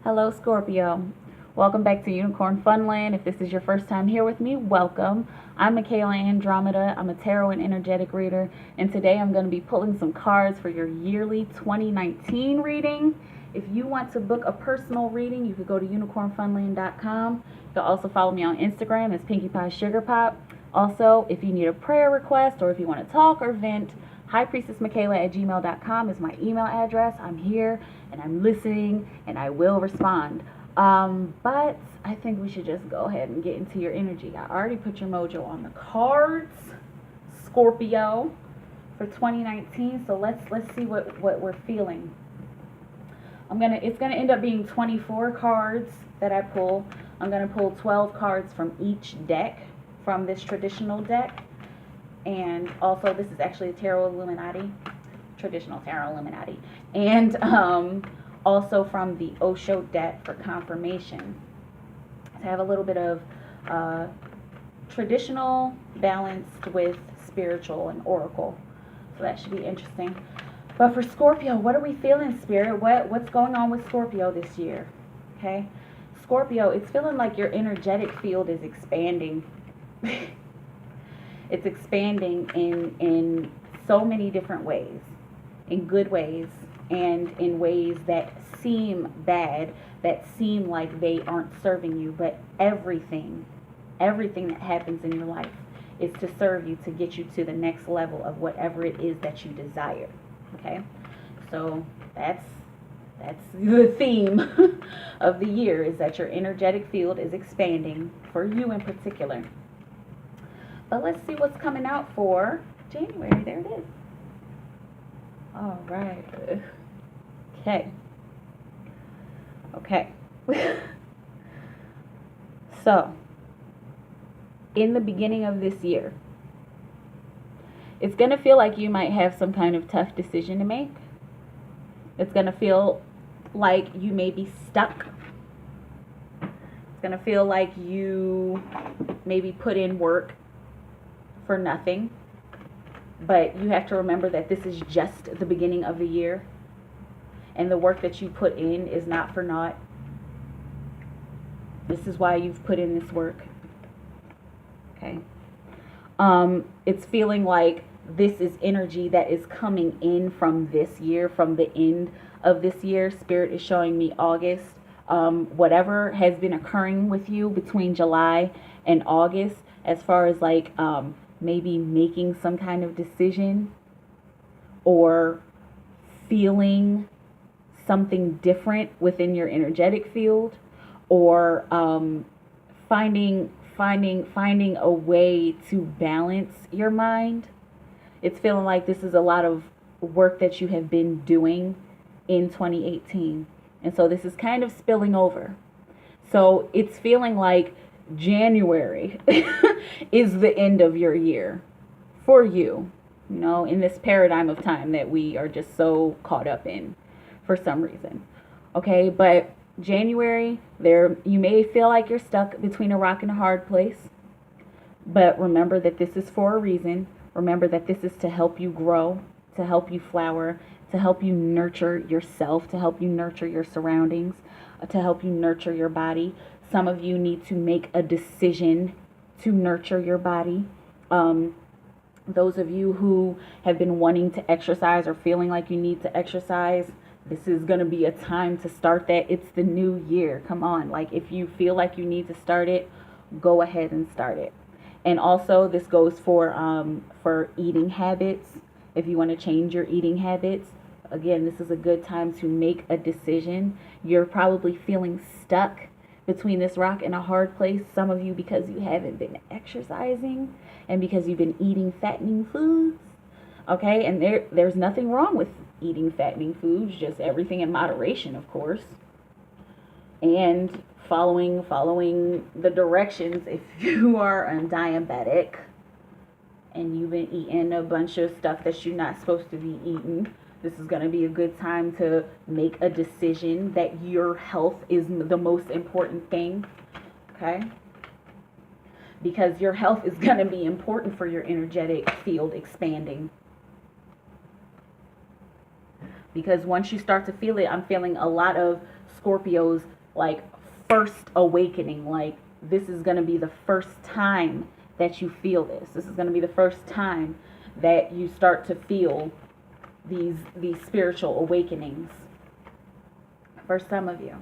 Hello, Scorpio. Welcome back to Unicorn Funland. If this is your first time here with me, welcome. I'm MikaelaAndromeda. I'm a tarot and energetic reader, and today I'm going to be pulling some cards for your yearly 2019 reading. If you want to book a personal reading, you could go to unicornfunland.com. You can also follow me on Instagram as Pinkie Pie Sugar Pop. Also, if you need a prayer request or if you want to talk or vent, highpriestessmikaela@gmail.com is my email address. I'm here and I'm listening and I will respond. But I think we should just go ahead and get into your energy. I already put your mojo on the cards, Scorpio, for 2019. So let's see what we're feeling. It's gonna end up being 24 cards that I pull. I'm gonna pull 12 cards from each deck, from this traditional deck. And also, this is actually a Tarot Illuminati, traditional Tarot Illuminati. And also from the Osho deck for confirmation. To have a little bit of traditional balanced with spiritual and oracle. So that should be interesting. But for Scorpio, what are we feeling, Spirit? What's going on with Scorpio this year? Okay? Scorpio, it's feeling like your energetic field is expanding. It's expanding in so many different ways, in good ways and in ways that seem bad, that seem like they aren't serving you, but everything that happens in your life is to serve you, to get you to the next level of whatever it is that you desire. Okay? So that's the theme of the year, is that your energetic field is expanding for you in particular. But let's see what's coming out for January. There it is. All right. Okay. So, in the beginning of this year, it's going to feel like you might have some kind of tough decision to make. It's going to feel like you may be stuck. It's going to feel like you maybe put in work for nothing, but you have to remember that this is just the beginning of the year, and the work that you put in is not for naught. This is why you've put in this work. Okay. It's feeling like this is energy that is coming in from this year, from the end of this year. Spirit is showing me August. Whatever has been occurring with you between July and August, as far as like maybe making some kind of decision or feeling something different within your energetic field, or finding a way to balance your mind. It's feeling like this is a lot of work that you have been doing in 2018, and so this is kind of spilling over. So it's feeling like January is the end of your year for you, in this paradigm of time that we are just so caught up in for some reason. Okay, but January, you may feel like you're stuck between a rock and a hard place, but remember that this is for a reason. Remember that this is to help you grow, to help you flower, to help you nurture yourself, to help you nurture your surroundings, to help you nurture your body. Some of you need to make a decision to nurture your body. Those of you who have been wanting to exercise or feeling like you need to exercise, this is going to be a time to start that. It's the new year. Come on. Like, if you feel like you need to start it, go ahead and start it. And also, this goes for eating habits. If you want to change your eating habits, again, this is a good time to make a decision. You're probably feeling stuck between this rock and a hard place. Some of you, because you haven't been exercising and because you've been eating fattening foods. Okay, and there's nothing wrong with eating fattening foods, just everything in moderation, of course. And following the directions. If you are a diabetic and you've been eating a bunch of stuff that you're not supposed to be eating, this is going to be a good time to make a decision that your health is the most important thing. Okay? Because your health is going to be important for your energetic field expanding. Because once you start to feel it, I'm feeling a lot of Scorpios like first awakening. Like this is going to be the first time that you feel this. This is going to be the first time that you start to feel these spiritual awakenings for some of you.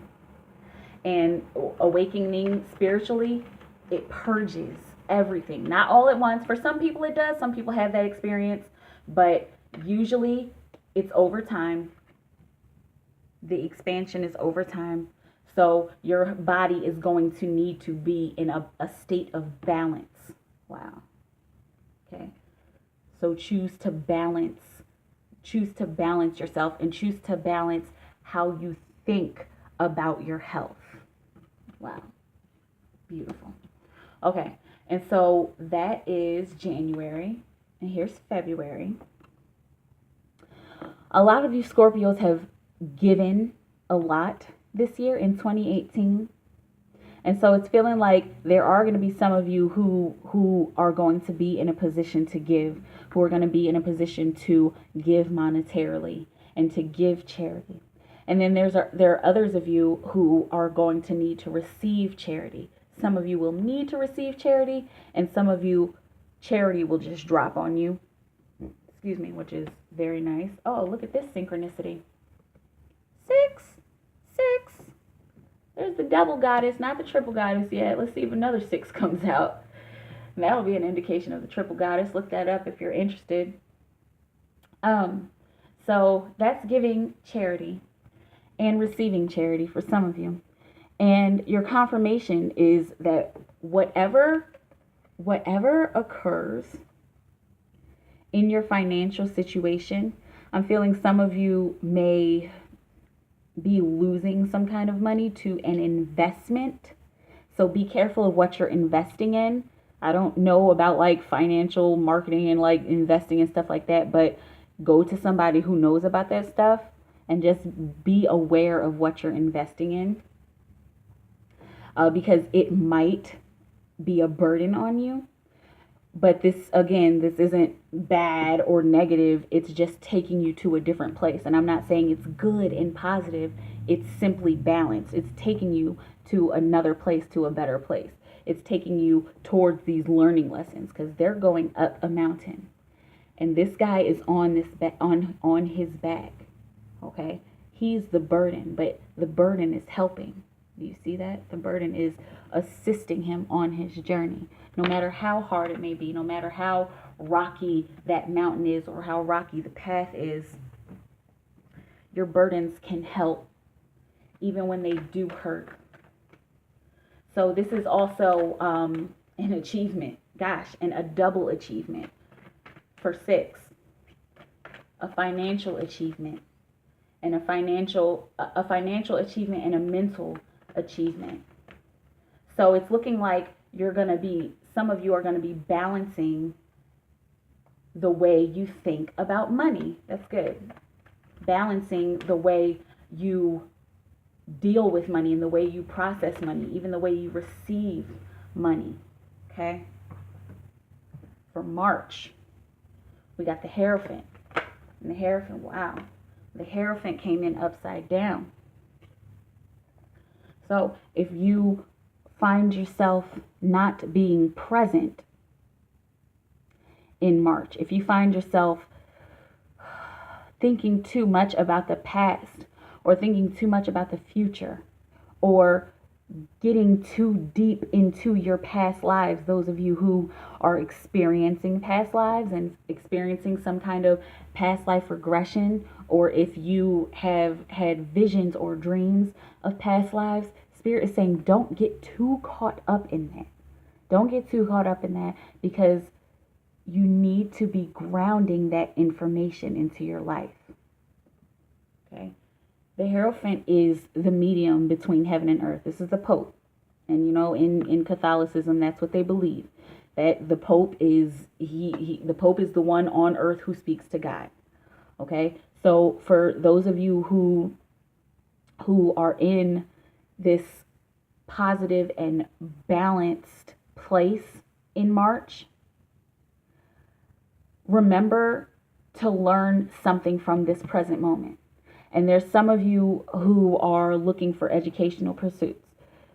And awakening spiritually, it purges everything. Not all at once. For some people it does. Some people have that experience. But usually it's over time. The expansion is over time. So your body is going to need to be in a state of balance. Wow. Okay. So choose to balance yourself, and choose to balance how you think about your health. Wow. Beautiful. Okay. And so that is January. And here's February. A lot of you Scorpios have given a lot this year in 2018. And so it's feeling like there are going to be some of you who are going to be in a position to give, who are going to be in a position to give monetarily and to give charity. And then there are others of you who are going to need to receive charity. Some of you will need to receive charity, and some of you, charity will just drop on you. Excuse me, which is very nice. Oh, look at this synchronicity. 6. There's the double goddess, not the triple goddess yet. Let's see if another 6 comes out. And that'll be an indication of the triple goddess. Look that up if you're interested. So that's giving charity and receiving charity for some of you. And your confirmation is that whatever occurs in your financial situation, I'm feeling some of you may be losing some kind of money to an investment. So be careful of what you're investing in. I don't know about like financial marketing and like investing and stuff like that, but go to somebody who knows about that stuff and just be aware of what you're investing in. Because it might be a burden on you. But this isn't bad or negative. It's just taking you to a different place. And I'm not saying it's good and positive. It's simply balance. It's taking you to another place, to a better place. It's taking you towards these learning lessons because they're going up a mountain. And this guy is on his back. Okay? He's the burden, but the burden is helping. Do you see that? The burden is assisting him on his journey. No matter how hard it may be, no matter how rocky that mountain is or how rocky the path is, your burdens can help even when they do hurt. So this is also an achievement. Gosh, and a double achievement for 6. A financial achievement. And a financial achievement and a mental achievement. So it's looking like some of you are going to be balancing the way you think about money. That's good. Balancing the way you deal with money and the way you process money, even the way you receive money. Okay? For March, we got the Hierophant. And the Hierophant, wow. The Hierophant came in upside down. So if you find yourself not being present in March, if you find yourself thinking too much about the past or thinking too much about the future or getting too deep into your past lives, those of you who are experiencing past lives and experiencing some kind of past life regression, or if you have had visions or dreams of past lives, Spirit is saying don't get too caught up in that. Don't get too caught up in that because you need to be grounding that information into your life. Okay? The Hierophant is the medium between heaven and earth. This is the Pope. And in Catholicism, that's what they believe. That the Pope is the Pope is the one on earth who speaks to God. Okay? So for those of you who are in this positive and balanced place in March, remember to learn something from this present moment. And there's some of you who are looking for educational pursuits.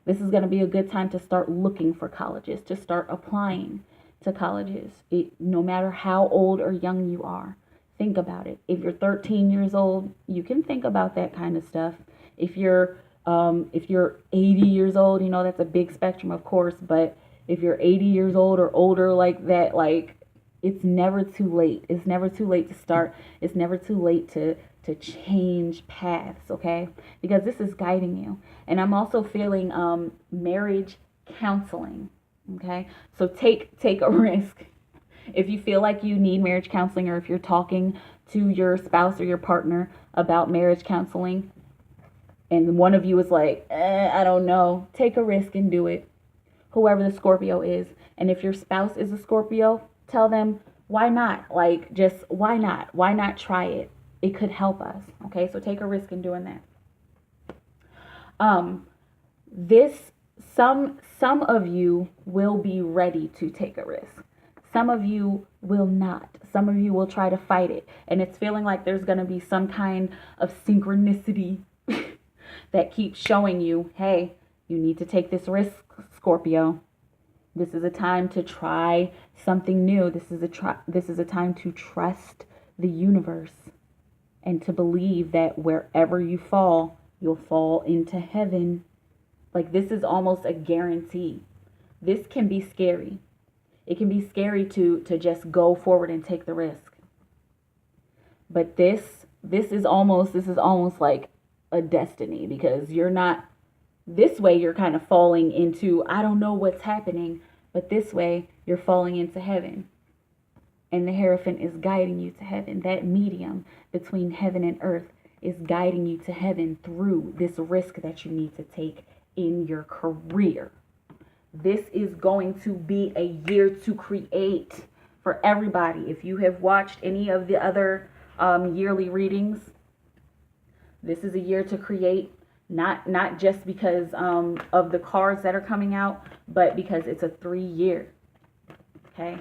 This is going to be a good time to start looking for colleges, to start applying to colleges. No matter how old or young you are, think about it. If you're 13 years old, you can think about that kind of stuff. If you're 80 years old, that's a big spectrum, of course, but if you're 80 years old or older like that, like, it's never too late. It's never too late to start. It's never too late to change paths, okay? Because this is guiding you. And I'm also feeling marriage counseling, okay? So take a risk. If you feel like you need marriage counseling, or if you're talking to your spouse or your partner about marriage counseling, and one of you is like, I don't know, take a risk and do it. Whoever the Scorpio is. And if your spouse is a Scorpio, tell them, why not? Like, just why not? Why not try it? It could help us. Okay, so take a risk in doing that. Some of you will be ready to take a risk. Some of you will not. Some of you will try to fight it. And it's feeling like there's going to be some kind of synchronicity that keeps showing you, hey, you need to take this risk, Scorpio. This is a time to try something new. This is a time to trust the universe and to believe that wherever you fall, you'll fall into heaven. Like, this is almost a guarantee. This can be scary. It can be scary to just go forward and take the risk. But this is almost like a destiny, because this way you're kind of falling into, I don't know what's happening, but this way you're falling into heaven. And the Hierophant is guiding you to heaven. That medium between heaven and earth is guiding you to heaven through this risk that you need to take in your career. This is going to be a year to create for everybody. If you have watched any of the other yearly readings, this is a year to create. Not just because of the cards that are coming out, but because it's a 3-year, okay?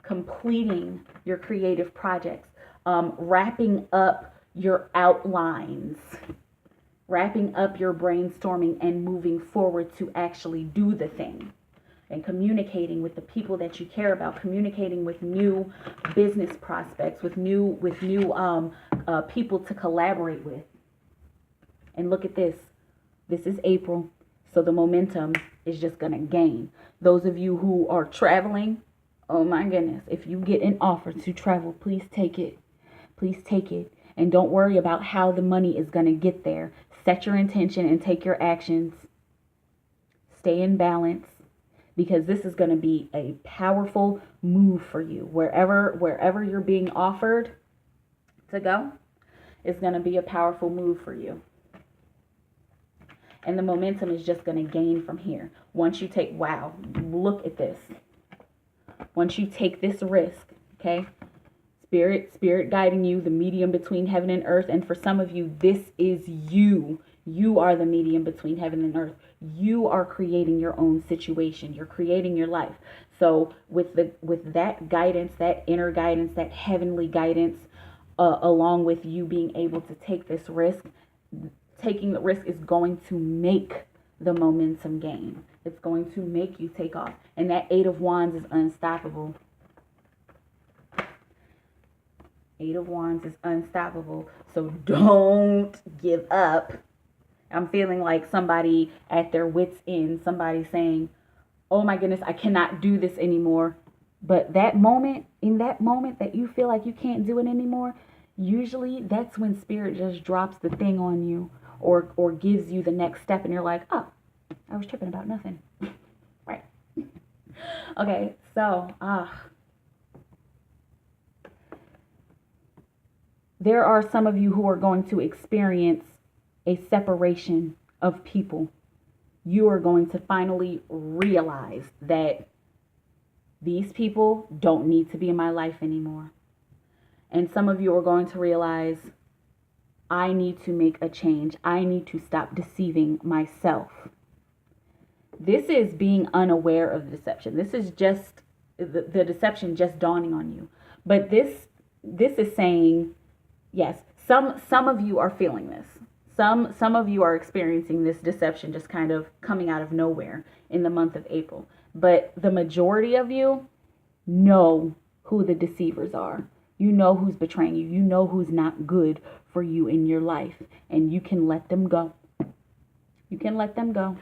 Completing your creative projects, wrapping up your outlines, wrapping up your brainstorming, and moving forward to actually do the thing, and communicating with the people that you care about, communicating with new business prospects, with new people to collaborate with. And look at this. This is April, so the momentum is just going to gain. Those of you who are traveling, oh my goodness, if you get an offer to travel, please take it. Please take it. And don't worry about how the money is going to get there. Set your intention and take your actions. Stay in balance, because this is going to be a powerful move for you. Wherever you're being offered to go, it's going to be a powerful move for you. And the momentum is just going to gain from here. Once you take, wow, look at this. Once you take this risk, okay? Spirit guiding you, the medium between heaven and earth. And for some of you, this is you. You are the medium between heaven and earth. You are creating your own situation. You're creating your life. So with that guidance, that inner guidance, that heavenly guidance, along with you being able to take this risk, taking the risk is going to make the momentum gain. It's going to make you take off. And that 8 of Wands is unstoppable. 8 of Wands is unstoppable. So don't give up. I'm feeling like somebody at their wits' end, somebody saying, oh my goodness, I cannot do this anymore. But in that moment that you feel like you can't do it anymore, usually that's when Spirit just drops the thing on you, or gives you the next step, and you're like, oh, I was tripping about nothing. Right. Okay, so there are some of you who are going to experience a separation of people. You are going to finally realize that these people don't need to be in my life anymore. And some of you are going to realize, I need to make a change. I need to stop deceiving myself. This is being unaware of the deception. This is just the deception just dawning on you. But this is saying, yes, Some of you are feeling this. Some of you are experiencing this deception just kind of coming out of nowhere in the month of April. But the majority of you know who the deceivers are. You know who's betraying you. You know who's not good for you in your life. And you can let them go. You can let them go.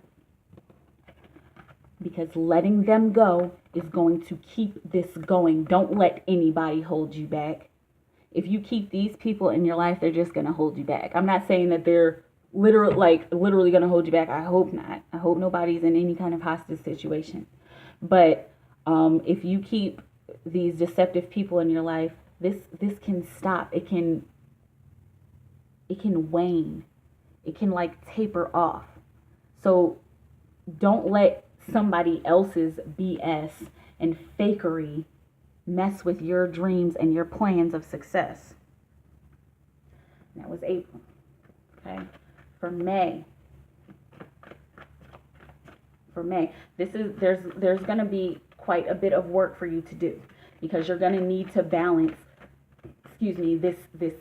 Because letting them go is going to keep this going. Don't let anybody hold you back. If you keep these people in your life, they're just going to hold you back. I'm not saying that they're literally going to hold you back. I hope not. I hope nobody's in any kind of hostage situation. But if you keep these deceptive people in your life, this can stop. It can wane. It can like taper off. So don't let somebody else's BS and fakery mess with your dreams and your plans of success. That was April. Okay. For May, there's going to be quite a bit of work for you to do, because you're going to need to balance, this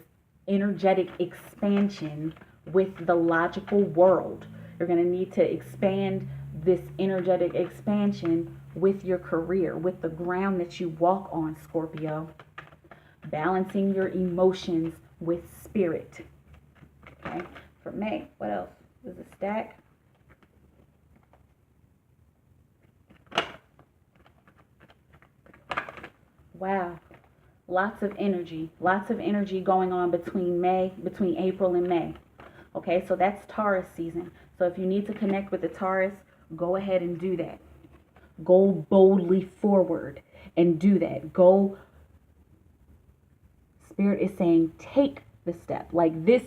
energetic expansion with the logical world. You're going to need to expand this energetic expansion with your career, with the ground that you walk on, Scorpio. Balancing your emotions with spirit. Okay. For May, what else? There's a stack. Wow. Lots of energy going on between April and May. Okay, so that's Taurus season. So if you need to connect with the Taurus, go ahead and do that. Go boldly forward and do that. Spirit is saying, take the step. Like this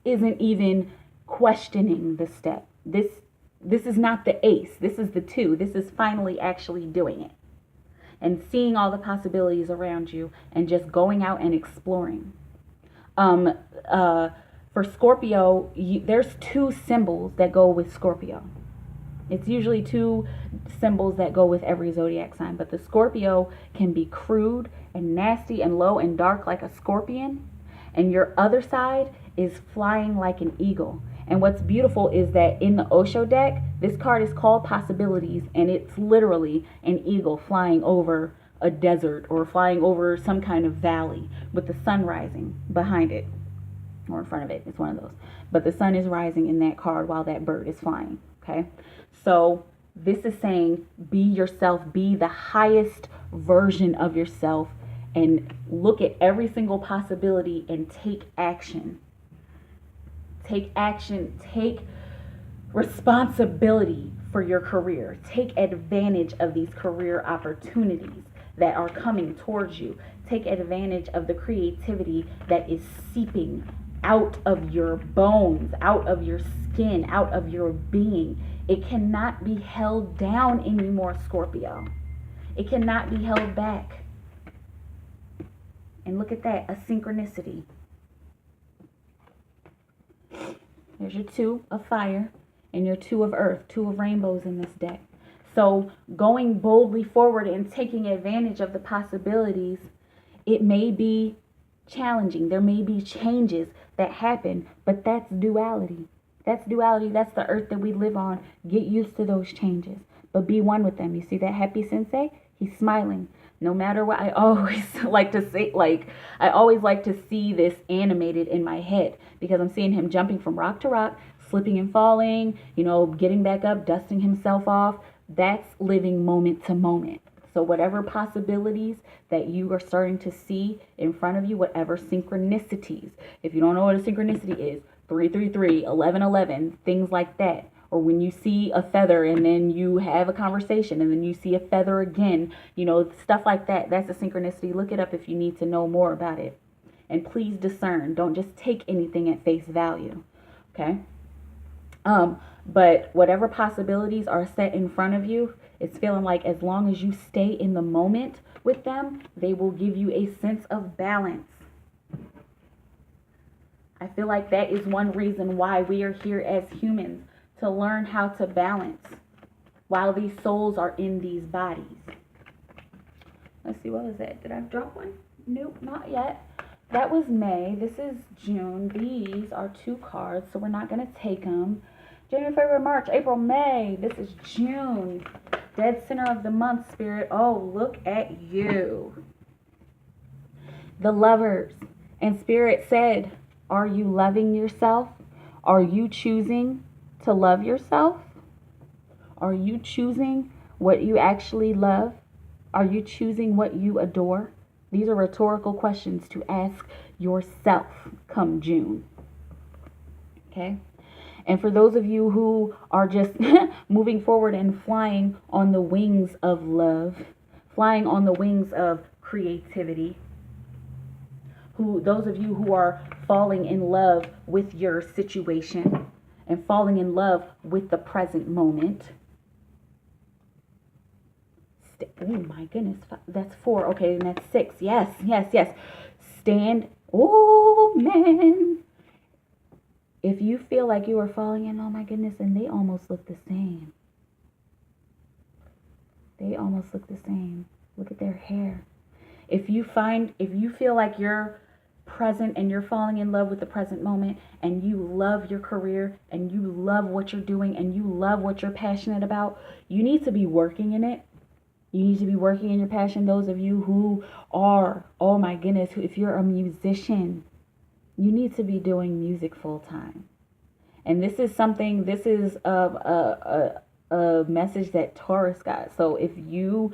isn't even questioning the step. This is not the ace. This is the 2. This is finally actually doing it. And seeing all the possibilities around you and just going out and exploring. For Scorpio, there's 2 symbols that go with Scorpio. It's usually 2 symbols that go with every zodiac sign. But the Scorpio can be crude and nasty and low and dark like a scorpion. And your other side is flying like an eagle. And what's beautiful is that in the Osho deck, this card is called Possibilities. And it's literally an eagle flying over a desert or flying over some kind of valley with the sun rising behind it. Or in front of it. It's one of those. But the sun is rising in that card while that bird is flying. Okay. So this is saying, be yourself, be the highest version of yourself, and look at every single possibility and take action. Take action. Take responsibility for your career. Take advantage of these career opportunities that are coming towards you. Take advantage of the creativity that is seeping out of your bones, out of your skin, out of your being. It cannot be held down anymore, Scorpio. It cannot be held back. And look at that, a synchronicity. There's your 2 of fire and your 2 of earth, 2 of rainbows in this deck. So going boldly forward and taking advantage of the possibilities, it may be challenging. There may be changes that happen, but that's duality. That's duality. That's the earth that we live on. Get used to those changes, but be one with them. You see that happy sensei? He's smiling. No matter what, I always like to see this animated in my head, because I'm seeing him jumping from rock to rock, slipping and falling, getting back up, dusting himself off. That's living moment to moment. So whatever possibilities that you are starting to see in front of you, whatever synchronicities, if you don't know what a synchronicity is, 333, 1111, things like that. Or when you see a feather and then you have a conversation and then you see a feather again, stuff like that. That's a synchronicity. Look it up if you need to know more about it. And please discern. Don't just take anything at face value. Okay? But whatever possibilities are set in front of you, it's feeling like as long as you stay in the moment with them, they will give you a sense of balance. I feel like that is one reason why we are here as humans, to learn how to balance while these souls are in these bodies. Let's see, what was that? Did I drop one? Nope, not yet. That was May. This is June. These are 2 cards, so we're not going to take them. January, February, March, April, May. This is June. Dead center of the month, Spirit. Oh, look at you. The Lovers. And Spirit said, are you loving yourself? Are you choosing to love yourself? Are you choosing what you actually love? Are you choosing what you adore? These are rhetorical questions to ask yourself come June. Okay? And for those of you who are just moving forward and flying on the wings of love, flying on the wings of creativity, those of you who are falling in love with your situation and falling in love with the present moment. Oh my goodness, that's 4. Okay, and that's 6. Yes. Stand. Oh man. If you feel like you are falling in, oh my goodness, and they almost look the same. Look at their hair. If you feel like you're present and you're falling in love with the present moment and you love your career and you love what you're doing and you love what you're passionate about, you need to be working in it. You need to be working in your passion. Those of you who are, oh my goodness, if you're a musician, you need to be doing music full time. And this is a message that Taurus got. So if you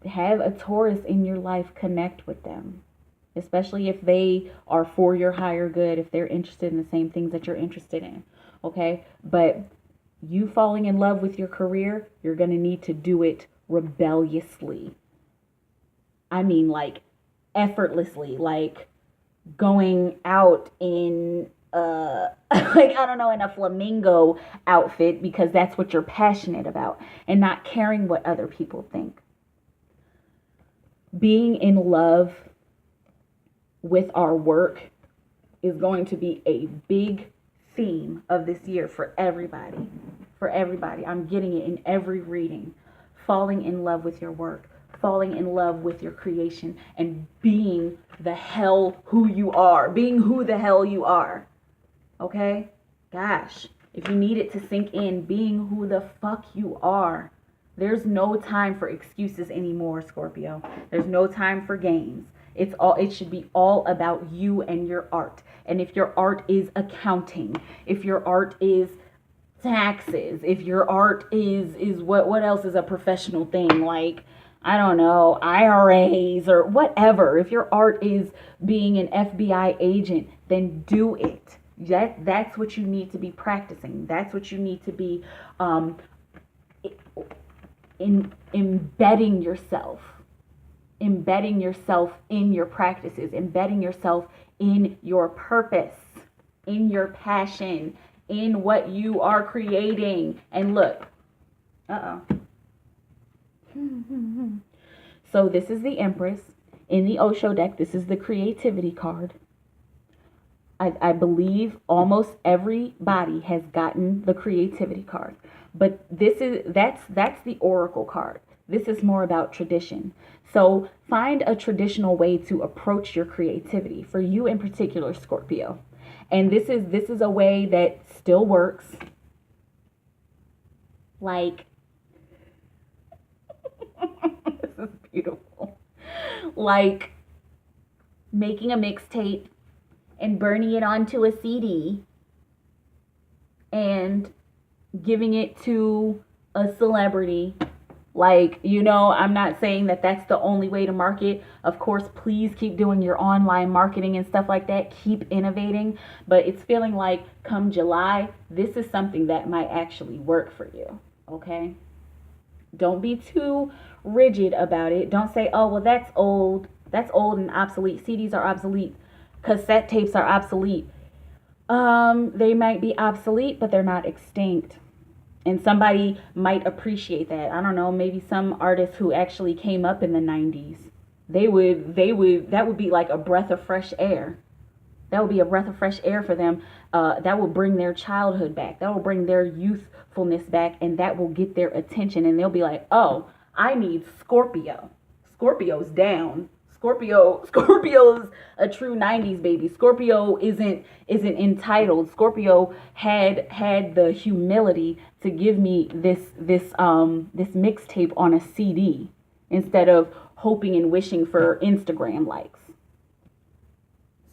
have a Taurus in your life, connect with them. Especially if they are for your higher good, if they're interested in the same things that you're interested in. Okay? But you falling in love with your career, you're going to need to do it rebelliously. I mean, like effortlessly, like going out in in a flamingo outfit because that's what you're passionate about and not caring what other people think. Being in love with our work is going to be a big theme of this year for everybody. I'm getting it in every reading. Falling in love with your work, falling in love with your creation, and being the hell who you are. Being who the hell you are. Okay? Gosh, if you need it to sink in, being who the fuck you are. There's no time for excuses anymore, Scorpio. There's no time for games. It should be all about you and your art. And if your art is accounting, if your art is taxes, if your art is what else is a professional thing, like I don't know, IRAs or whatever, if your art is being an FBI agent, then do it. That's what you need to be practicing. That's what you need to be embedding yourself in your practices, embedding yourself in your purpose, in your passion, in what you are creating. And look, so this is the Empress in the Osho deck. This is the creativity card. I believe almost everybody has gotten the creativity card, but that's the Oracle card. This is more about tradition. So find a traditional way to approach your creativity for you in particular, Scorpio. And this is a way that still works. Like, this is beautiful. Like making a mixtape and burning it onto a CD and giving it to a celebrity. Like, I'm not saying that that's the only way to market. Of course, please keep doing your online marketing and stuff like that. Keep innovating. But it's feeling like come July, this is something that might actually work for you. Okay? Don't be too rigid about it. Don't say, oh, well, that's old. That's old and obsolete. CDs are obsolete. Cassette tapes are obsolete. They might be obsolete, but they're not extinct. And somebody might appreciate that. I don't know, maybe some artists who actually came up in the 90s, that would be like a breath of fresh air. That would be a breath of fresh air for them. That will bring their childhood back. That will bring their youthfulness back, and that will get their attention. And they'll be like, oh, I need Scorpio. Scorpio's down. Scorpio's a true 90s baby. Scorpio isn't entitled. Scorpio had the humility to give me this mixtape on a CD instead of hoping and wishing for Instagram likes.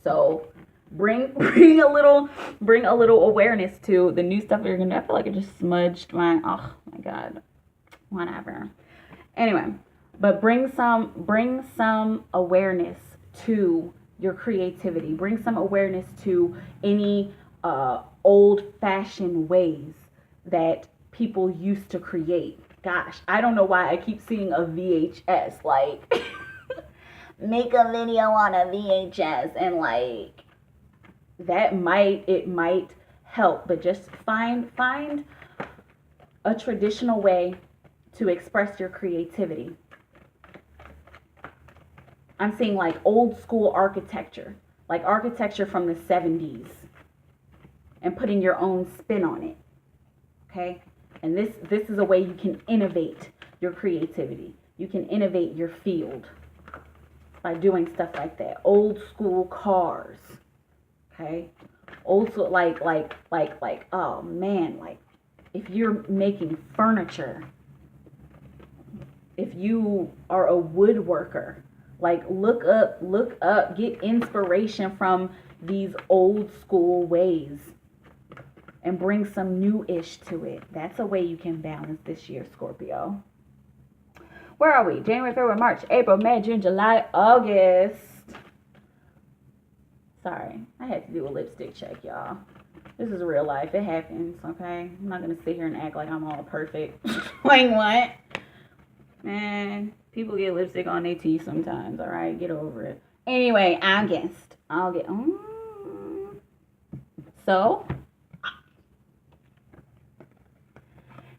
So bring a little awareness to the new stuff you're gonna do. I feel like I just smudged my, oh my god, whatever. Anyway, but bring some awareness to your creativity. Bring some awareness to any old-fashioned ways that people used to create. Gosh, I don't know why I keep seeing a VHS, like make a video on a VHS, and like that might help, but just find a traditional way to express your creativity. I'm seeing like old school architecture, like architecture from the 70s, and putting your own spin on it. Okay? And this is a way you can innovate your creativity. You can innovate your field by doing stuff like that. Old school cars. Okay? Old school, like, oh man, like if you're making furniture, if you are a woodworker, like look up, get inspiration from these old school ways and bring some new-ish to it. That's a way you can balance this year, Scorpio. Where are we? January, February, March, April, May, June, July, August. Sorry, I had to do a lipstick check, y'all. This is real life. It happens, okay? I'm not going to sit here and act like I'm all perfect. Like what? Man, people get lipstick on their teeth sometimes, all right? Get over it. Anyway, August. So,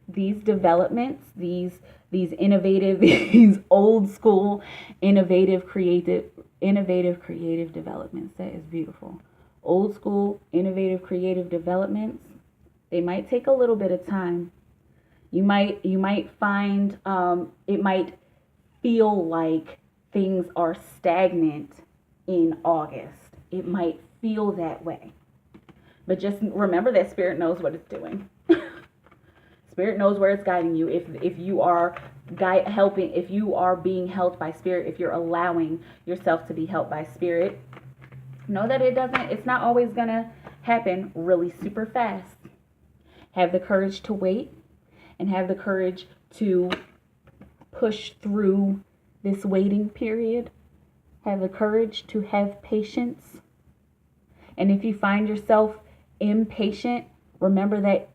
these developments, these innovative, these old school, innovative, creative developments. That is beautiful. Old school, innovative, creative developments. They might take a little bit of time. You might find it might feel like things are stagnant in August. It might feel that way. But just remember that Spirit knows what it's doing. Spirit knows where it's guiding you. If you are if you are being helped by Spirit, if you're allowing yourself to be helped by Spirit, know that it's not always gonna happen really super fast. Have the courage to wait and have the courage to push through this waiting period. Have the courage to have patience. And if you find yourself impatient, remember that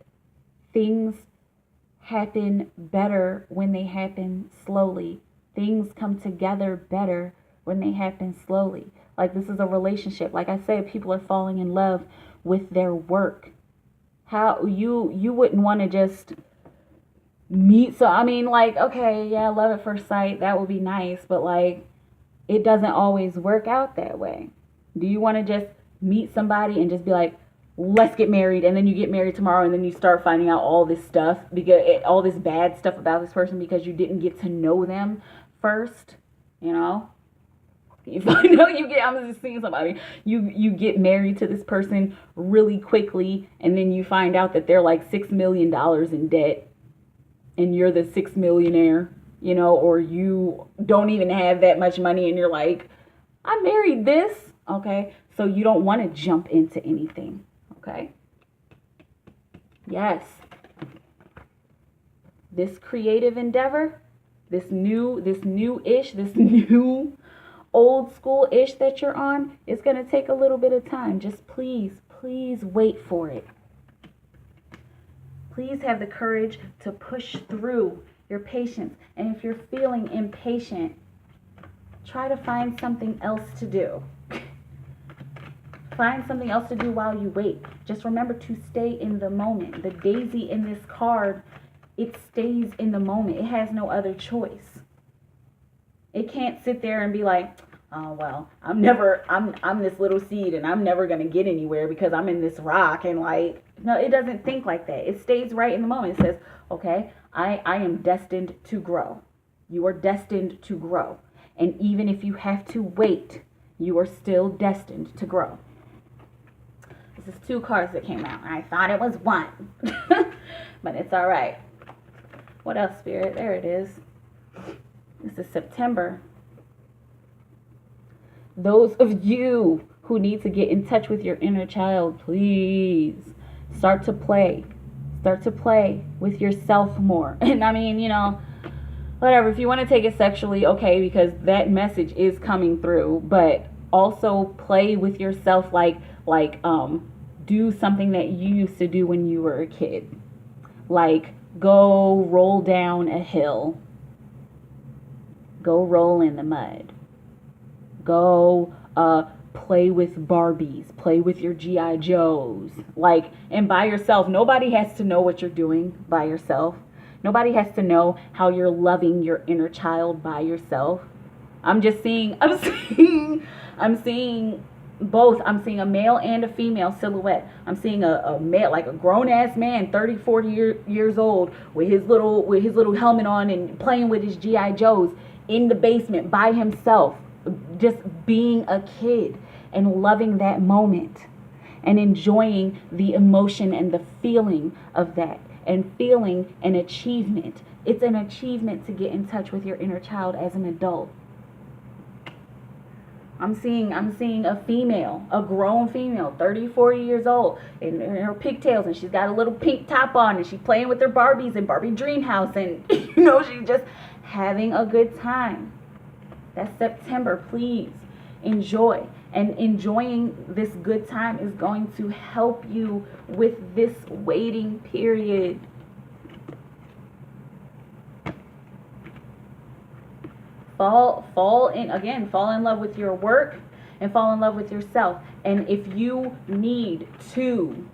things happen better when they happen slowly. Things come together better when they happen slowly. Like this is a relationship. Like I said, people are falling in love with their work. How you wouldn't want to just meet. So I mean, like, okay, yeah, love at first sight, that would be nice, but like it doesn't always work out that way. Do you want to just meet somebody and just be like, let's get married, and then you get married tomorrow, and then you start finding out all this stuff, all this bad stuff about this person because you didn't get to know them first, you know? You find out I'm just seeing somebody, you get married to this person really quickly, and then you find out that they're like $6 million in debt, and you're the $6 millionaire, you know, or you don't even have that much money, and you're like, I married this, okay? So you don't want to jump into anything. Okay. Yes. This creative endeavor, this new old school-ish that you're on, is going to take a little bit of time. Just please wait for it. Please have the courage to push through your patience. And if you're feeling impatient, try to find something else to do. Find something else to do while you wait. Just remember to stay in the moment. The daisy in this card, it stays in the moment. It has no other choice. It can't sit there and be like, oh, well, I'm this little seed and I'm never going to get anywhere because I'm in this rock. And like, no, it doesn't think like that. It stays right in the moment. It says, okay, I am destined to grow. You are destined to grow. And even if you have to wait, you are still destined to grow. This is 2 cards that came out. I thought it was 1. But it's all right. What else, Spirit? There it is. This is September. Those of you who need to get in touch with your inner child, please start to play. Start to play with yourself more. And I mean, you know, whatever. If you want to take it sexually, okay, because that message is coming through. But also play with yourself like do something that you used to do when you were a kid. Like go roll down a hill. Go roll in the mud. Go play with Barbies. Play with your G.I. Joes. Like, and by yourself. Nobody has to know what you're doing by yourself. Nobody has to know how you're loving your inner child by yourself. I'm seeing both. I'm seeing a male and a female silhouette. I'm seeing a male, like a grown-ass man, 30, 40 years old, with his little helmet on and playing with his G.I. Joes in the basement by himself, just being a kid and loving that moment and enjoying the emotion and the feeling of that and feeling an achievement. It's an achievement to get in touch with your inner child as an adult. I'm seeing a female, a grown female, 30, 40 years old, in her pigtails, and she's got a little pink top on, and she's playing with her Barbies and Barbie Dream House, and you know, she's just having a good time. That's September. Please enjoy. And enjoying this good time is going to help you with this waiting period. Fall in love with your work and fall in love with yourself. And if you need to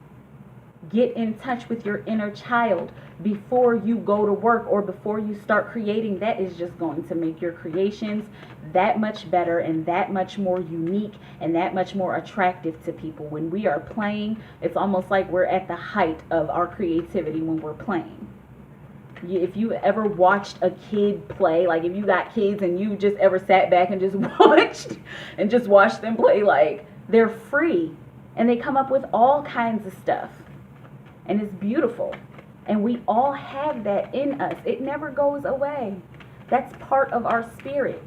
get in touch with your inner child before you go to work or before you start creating, that is just going to make your creations that much better and that much more unique and that much more attractive to people. When we are playing, it's almost like we're at the height of our creativity when we're playing. If you ever watched a kid play, like if you got kids and you just ever sat back and just watched them play, like they're free and they come up with all kinds of stuff and it's beautiful. And we all have that in us. It never goes away. That's part of our spirit.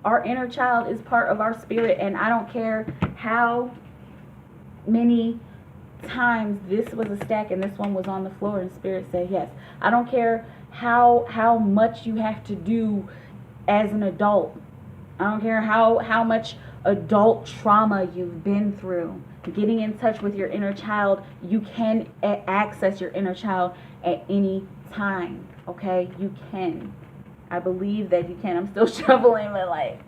Our inner child is part of our spirit, and I don't care how many times this was a stack and this one was on the floor and spirit said yes. I don't care how much you have to do as an adult. I don't care how much adult trauma you've been through. Getting in touch with your inner child, you can access your inner child at any time. Okay, you can. I believe that you can. I'm still shoveling, but like,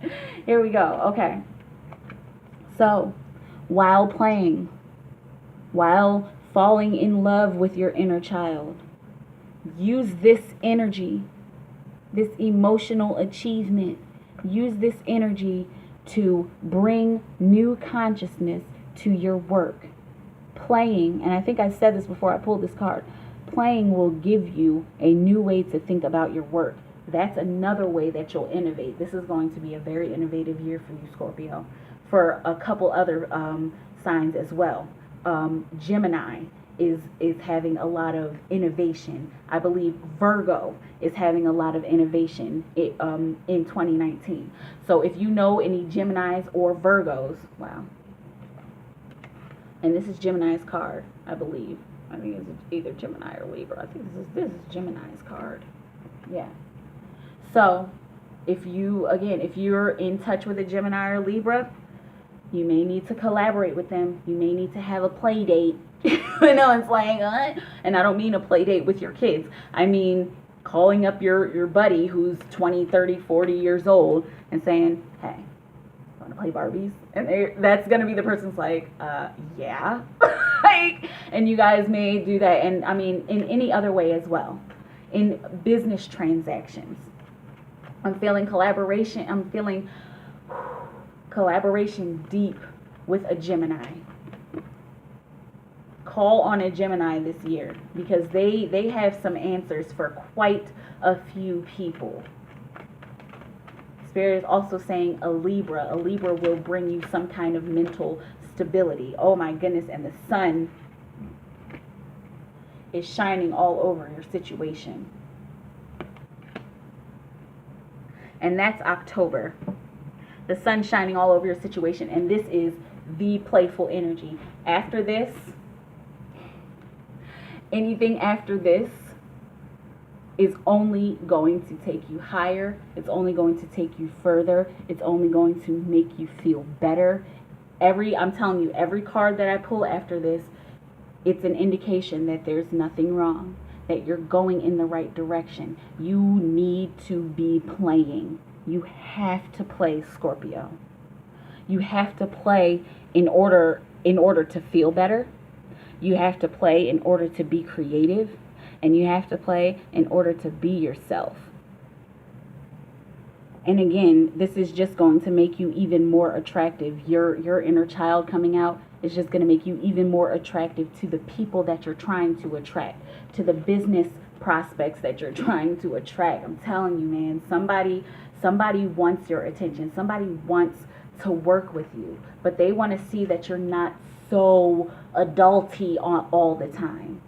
here we go. Okay, so while playing, while falling in love with your inner child, use this energy, this emotional achievement, use this energy to bring new consciousness to your work. Playing, and I think I said this before I pulled this card, playing will give you a new way to think about your work. That's another way that you'll innovate. This is going to be a very innovative year for you, Scorpio, for a couple other signs as well. Gemini is having a lot of innovation. I believe Virgo is having a lot of innovation in 2019. So if you know any Geminis or Virgos, wow. And this is Gemini's card, I believe. I think it's either Gemini or Libra. I think this is Gemini's card. Yeah. So if you're in touch with a Gemini or Libra, you may need to collaborate with them. You may need to have a play date. You know, it's like, and I don't mean a play date with your kids. I mean calling up your buddy who's 20, 30, 40 years old and saying, hey, want to play Barbies? And that's going to be the person's like, yeah. Like, and you guys may do that. And I mean, in any other way as well. In business transactions. I'm feeling collaboration. I'm feeling collaboration deep with a Gemini. Call on a Gemini this year because they have some answers for quite a few people. Spirit is also saying a Libra. A Libra will bring you some kind of mental stability. Oh my goodness. And the sun is shining all over your situation. And that's October. The sun shining all over your situation. And this is the playful energy. After this, anything after this is only going to take you higher. It's only going to take you further. It's only going to make you feel better. I'm telling you, every card that I pull after this, it's an indication that there's nothing wrong, that you're going in the right direction. You need to be playing. You have to play, Scorpio. You have to play in order to feel better. You have to play in order to be creative. And you have to play in order to be yourself. And again, this is just going to make you even more attractive. Your inner child coming out is just going to make you even more attractive to the people that you're trying to attract, to the business prospects that you're trying to attract. I'm telling you, man, somebody wants your attention. Somebody wants to work with you, but they want to see that you're not so adulty all the time.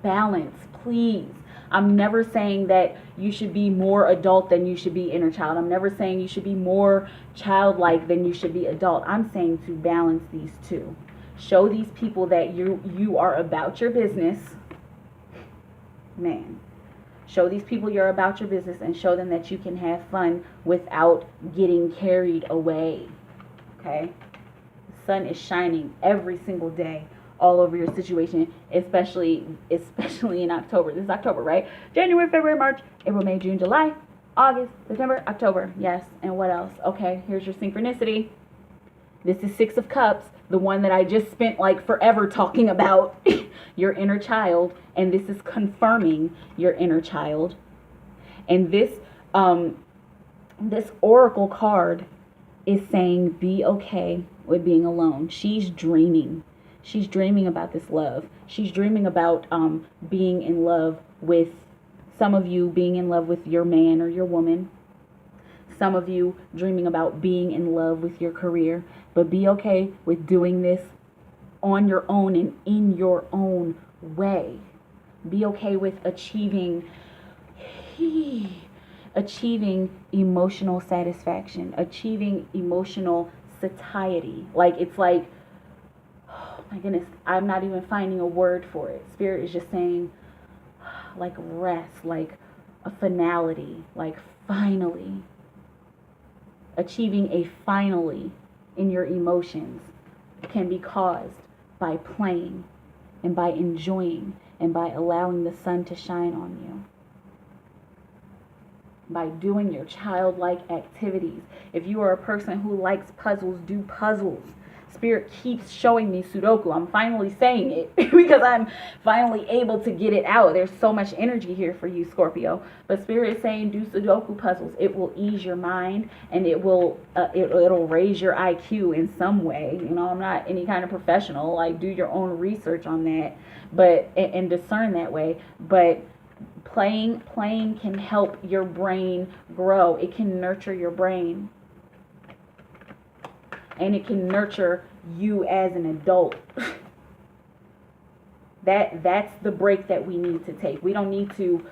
Balance, please. I'm never saying that you should be more adult than you should be inner child. I'm never saying you should be more childlike than you should be adult. I'm saying to balance these two. Show these people that you are about your business. Man. Show these people you're about your business and show them that you can have fun without getting carried away. Okay? The sun is shining every single day all over your situation, especially in October. This is October, right? January, February, March, April, May, June, July, August, September, October. Yes, and what else? Okay, here's your synchronicity. This is Six of Cups, the one that I just spent like forever talking about, your inner child, and this is confirming your inner child. And this oracle card is saying be okay with being alone. She's dreaming. She's dreaming about this love. She's dreaming about being in love with, some of you being in love with your man or your woman. Some of you dreaming about being in love with your career. But be okay with doing this on your own and in your own way. Be okay with achieving emotional satisfaction, achieving emotional satiety. Like, it's like, my goodness, I'm not even finding a word for it. Spirit is just saying, like rest, like a finality, like finally. Achieving a finally in your emotions can be caused by playing and by enjoying and by allowing the sun to shine on you. By doing your childlike activities. If you are a person who likes puzzles, do puzzles. Spirit keeps showing me Sudoku. I'm finally saying it because I'm finally able to get it out. There's so much energy here for you, Scorpio. But Spirit is saying do Sudoku puzzles. It will ease your mind and it will it'll raise your IQ in some way. You know, I'm not any kind of professional. Like, do your own research on that, but and discern that way. But playing can help your brain grow. It can nurture your brain. And it can nurture you as an adult. That's the break that we need to take. We don't need to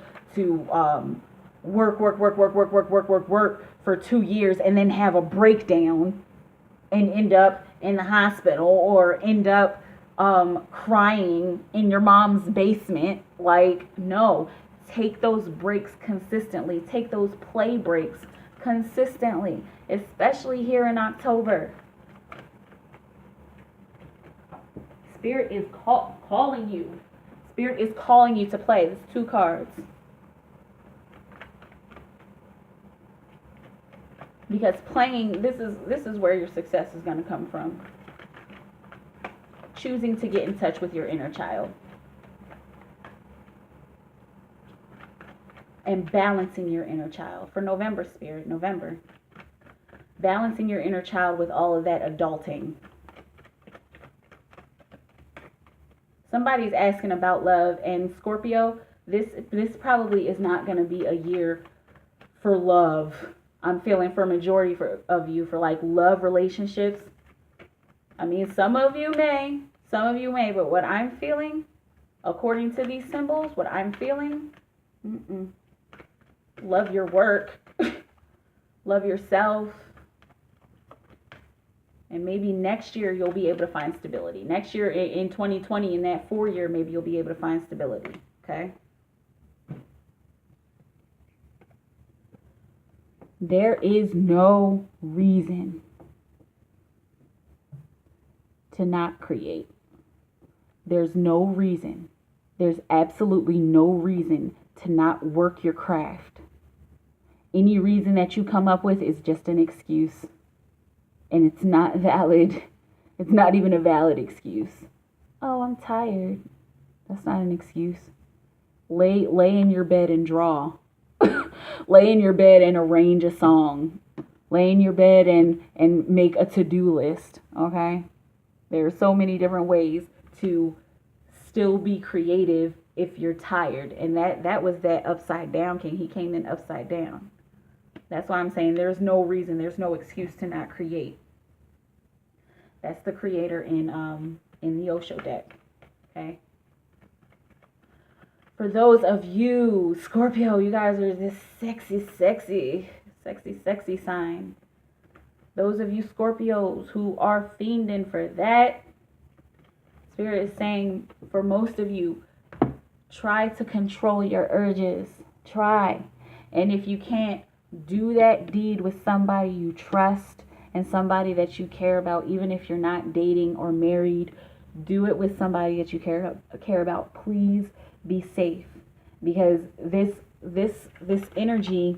work for 2 years and then have a breakdown and end up in the hospital or end up crying in your mom's basement. Like, no. Take those breaks consistently. Take those play breaks consistently, especially here in October. Spirit is calling you. Spirit is calling you to play. There's 2 cards. Because playing, this is where your success is going to come from. Choosing to get in touch with your inner child. And balancing your inner child. For November, Spirit, November. Balancing your inner child with all of that adulting. Somebody's asking about love, and Scorpio, this probably is not going to be a year for love. I'm feeling for majority of you for like love relationships. I mean, some of you may, but what I'm feeling, according to these symbols, what I'm feeling, love your work, love yourself, and maybe next year you'll be able to find stability. Next year in 2020, in that 4 year, maybe you'll be able to find stability, okay? There is no reason to not create. There's no reason. There's absolutely no reason to not work your craft. Any reason that you come up with is just an excuse. And it's not valid. It's not even a valid excuse. Oh, I'm tired. That's not an excuse. Lay in your bed and draw. Lay in your bed and arrange a song. Lay in your bed and make a to-do list. Okay? There are so many different ways to still be creative if you're tired. And that was that upside down king. He came in upside down. That's why I'm saying there's no reason, there's no excuse to not create. That's the creator in the Osho deck. Okay. For those of you, Scorpio, you guys are this sexy sign. Those of you Scorpios who are fiending for that, Spirit is saying for most of you, try to control your urges. Try. And if you can't, do that deed with somebody you trust and somebody that you care about, even if you're not dating or married. Do it with somebody that you care about. Please be safe, because this energy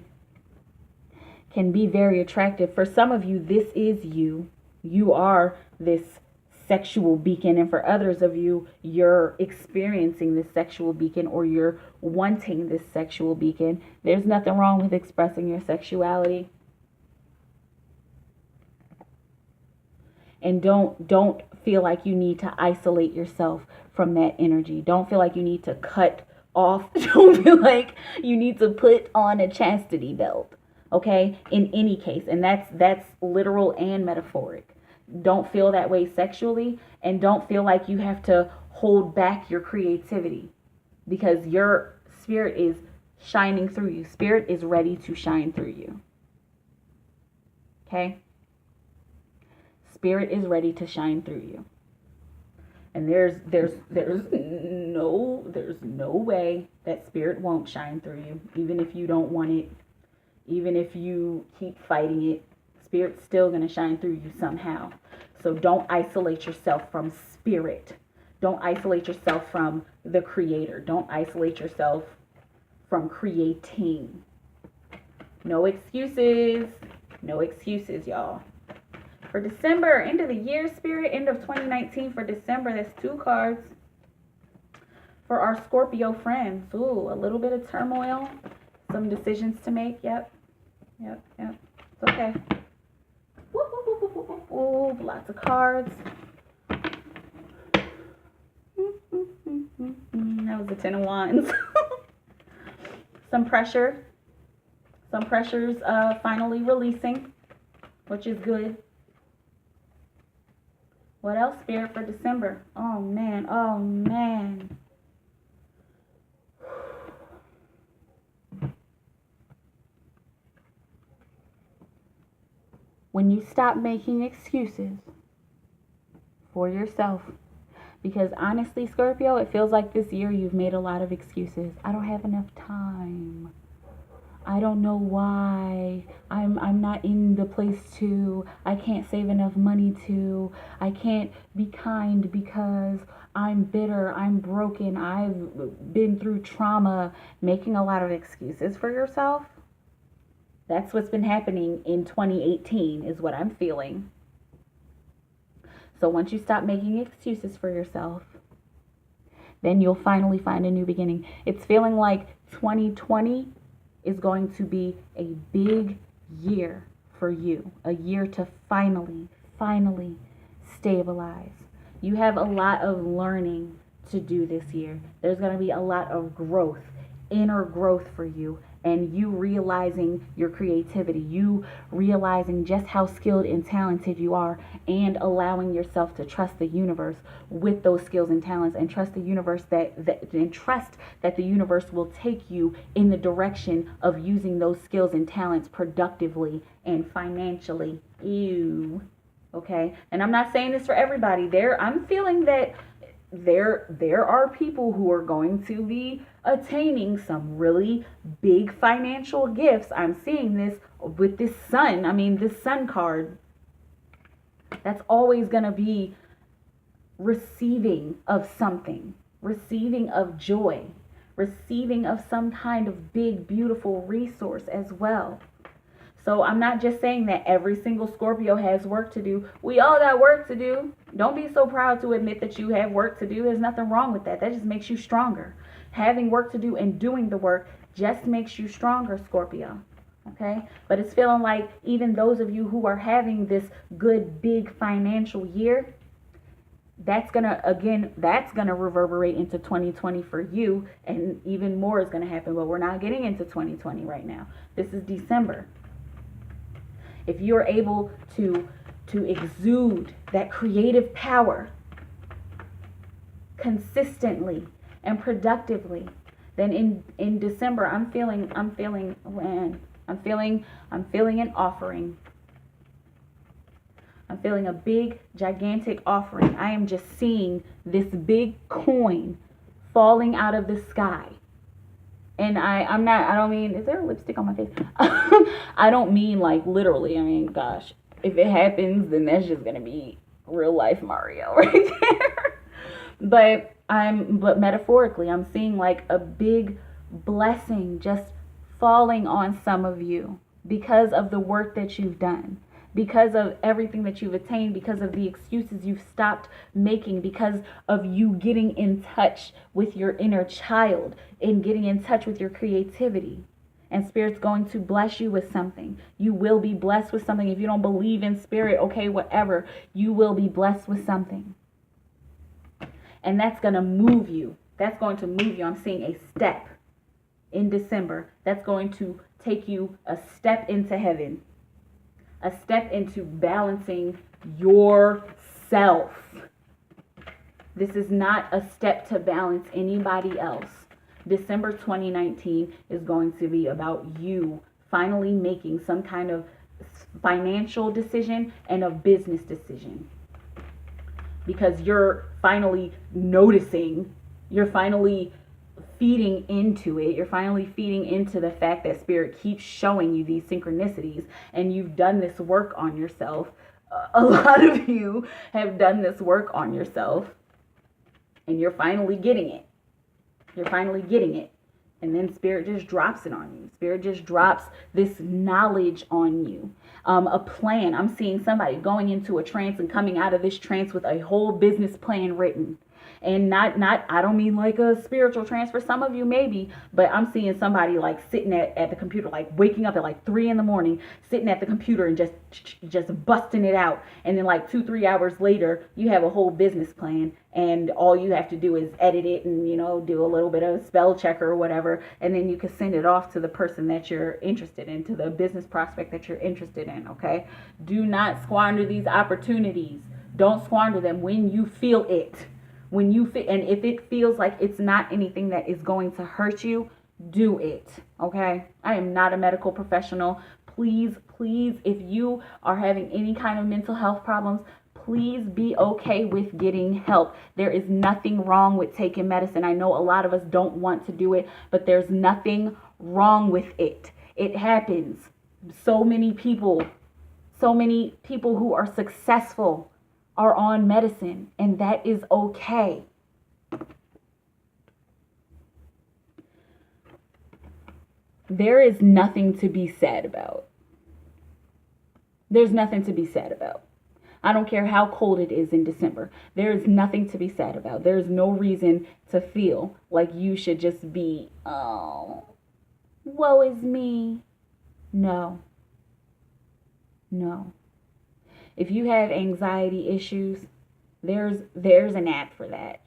can be very attractive. For some of you, this is you. You are this sexual beacon, and for others of you, you're experiencing this sexual beacon, or you're wanting this sexual beacon. There's nothing wrong with expressing your sexuality. And don't feel like you need to isolate yourself from that energy. Don't feel like you need to cut off. Don't feel like you need to put on a chastity belt. Okay? In any case, and that's literal and metaphoric. Don't feel that way sexually, and don't feel like you have to hold back your creativity, because your spirit is shining through you. Spirit is ready to shine through you. Okay? Spirit is ready to shine through you. And there's no way that spirit won't shine through you, even if you don't want it, even if you keep fighting it. Spirit's still going to shine through you somehow. So don't isolate yourself from spirit. Don't isolate yourself from the creator. Don't isolate yourself from creating. No excuses. No excuses, y'all. For December, end of the year, Spirit, end of 2019 for December, that's 2 cards. For our Scorpio friends, ooh, a little bit of turmoil, some decisions to make. Yep. It's okay. Ooh, lots of cards. That was the 10 of Wands. Some pressure. Some pressures finally releasing, which is good. What else, Spirit, for December? Oh, man. When you stop making excuses for yourself, because honestly, Scorpio, it feels like this year you've made a lot of excuses. I don't have enough time. I don't know why. I'm not in the place to. I can't save enough money to. I can't be kind because I'm bitter. I'm broken. I've been through trauma. Making a lot of excuses for yourself. That's what's been happening in 2018 is what I'm feeling. So once you stop making excuses for yourself, then you'll finally find a new beginning. It's feeling like 2020 is going to be a big year for you. A year to finally stabilize. You have a lot of learning to do this year. There's going to be a lot of growth, inner growth for you and you realizing your creativity, you realizing just how skilled and talented you are, and allowing yourself to trust the universe with those skills and talents, and trust the universe and trust that the universe will take you in the direction of using those skills and talents productively and financially. Okay? And I'm not saying this for everybody. I'm feeling that there are people who are going to be attaining some really big financial gifts. I'm seeing this with this sun. I mean, this sun card. That's always going to be receiving of something, receiving of joy, receiving of some kind of big, beautiful resource as well. So I'm not just saying that every single Scorpio has work to do. We all got work to do. Don't be so proud to admit that you have work to do. There's nothing wrong with that. That just makes you stronger. Having work to do and doing the work just makes you stronger, Scorpio. Okay? But it's feeling like even those of you who are having this good, big financial year, that's gonna reverberate into 2020 for you, and even more is gonna happen. But we're not getting into 2020 right now. This is December. If you're able to exude that creative power consistently and productively, then in December I'm feeling an offering. I'm feeling a big, gigantic offering. I am just seeing this big coin falling out of the sky. And I don't mean, is there a lipstick on my face? I don't mean like literally. I mean, gosh, if it happens, then that's just going to be real life Mario right there. But metaphorically, I'm seeing like a big blessing just falling on some of you because of the work that you've done, because of everything that you've attained, because of the excuses you've stopped making, because of you getting in touch with your inner child and getting in touch with your creativity. And Spirit's going to bless you with something. You will be blessed with something. If you don't believe in Spirit, okay, whatever, you will be blessed with something. And that's going to move you. That's going to move you. I'm seeing a step in December. That's going to take you a step into heaven. A step into balancing yourself. This is not a step to balance anybody else. December 2019 is going to be about you finally making some kind of financial decision and a business decision. Because you're finally noticing, you're finally feeding into it. You're finally feeding into the fact that Spirit keeps showing you these synchronicities, and you've done this work on yourself. A lot of you have done this work on yourself, and you're finally getting it. You're finally getting it. And then Spirit just drops it on you. Spirit just drops this knowledge on you. A plan. I'm seeing somebody going into a trance and coming out of this trance with a whole business plan written. And not I don't mean like a spiritual transfer. Some of you maybe, but I'm seeing somebody like sitting at the computer, like waking up at like 3 a.m, sitting at the computer and just busting it out. And then like 2-3 hours later, you have a whole business plan, and all you have to do is edit it and, do a little bit of spell checker or whatever. And then you can send it off to the person that you're interested in, to the business prospect that you're interested in. Okay. Do not squander these opportunities. Don't squander them when you feel it. And if it feels like it's not anything that is going to hurt you, do it. Okay. I am not a medical professional. Please, if you are having any kind of mental health problems, please be okay with getting help. There is nothing wrong with taking medicine. I know a lot of us don't want to do it, but there's nothing wrong with it. It happens. So many people who are successful are on medicine, and that is okay. There is nothing to be sad about. There's nothing to be sad about. I don't care how cold it is in December. There is nothing to be sad about. There is no reason to feel like you should just be, oh, woe is me. No. If you have anxiety issues, there's an app for that.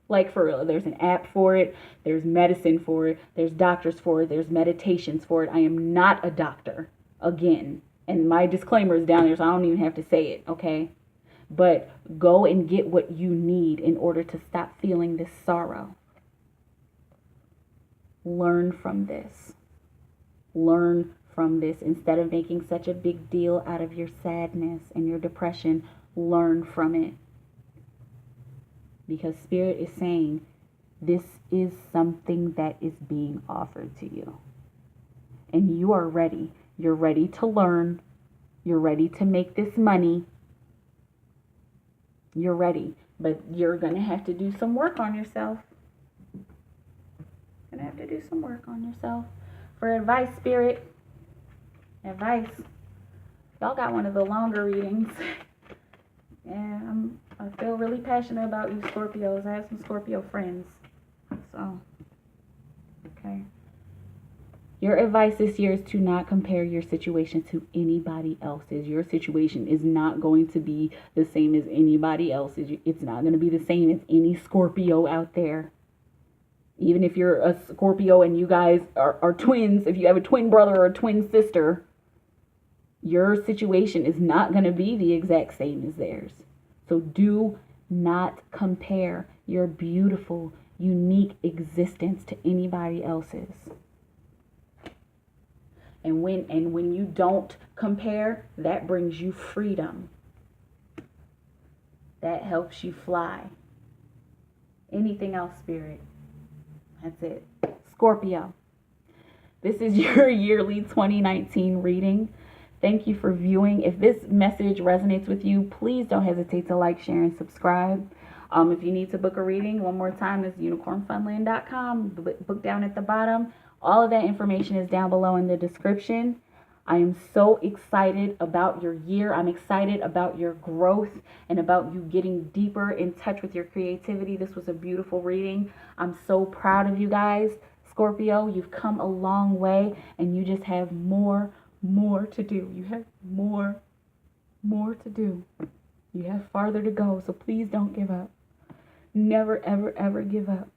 Like for real, there's an app for it, there's medicine for it, there's doctors for it, there's meditations for it. I am not a doctor, again. And my disclaimer is down there, so I don't even have to say it, okay? But go and get what you need in order to stop feeling this sorrow. Learn from this. Learn from this. Instead of making such a big deal out of your sadness and your depression, learn from it. Because Spirit is saying, this is something that is being offered to you. And you are ready. You're ready to learn. You're ready to make this money. You're ready. But you're going to have to do some work on yourself. Going to have to do some work on yourself. For advice, Spirit. Advice. Y'all got one of the longer readings. Yeah, I feel really passionate about you Scorpios. I have some Scorpio friends. So, okay. Your advice this year is to not compare your situation to anybody else's. Your situation is not going to be the same as anybody else's. It's not going to be the same as any Scorpio out there. Even if you're a Scorpio and you guys are twins, if you have a twin brother or a twin sister, your situation is not going to be the exact same as theirs. So do not compare your beautiful, unique existence to anybody else's. And when you don't compare, that brings you freedom. That helps you fly. Anything else, Spirit? That's it. Scorpio. This is your yearly 2019 reading. Thank you for viewing. If this message resonates with you, please don't hesitate to like, share, and subscribe. If you need to book a reading, one more time, it's unicornfunland.com. Book down at the bottom. All of that information is down below in the description. I am so excited about your year. I'm excited about your growth and about you getting deeper in touch with your creativity. This was a beautiful reading. I'm so proud of you guys. Scorpio, you've come a long way and you just have more to do. You have more to do. You have farther to go. So please don't give up. Never, ever, ever give up.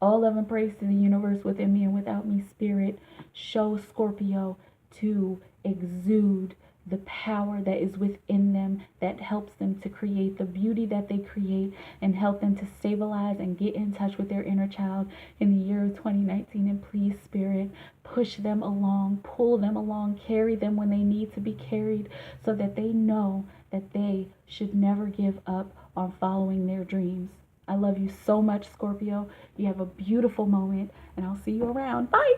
All love and praise to the universe within me and without me, Spirit. Show Scorpio to exude the power that is within them that helps them to create the beauty that they create and help them to stabilize and get in touch with their inner child in the year of 2019. And please, Spirit, push them along, pull them along, carry them when they need to be carried so that they know that they should never give up on following their dreams. I love you so much, Scorpio. You have a beautiful moment, and I'll see you around. Bye.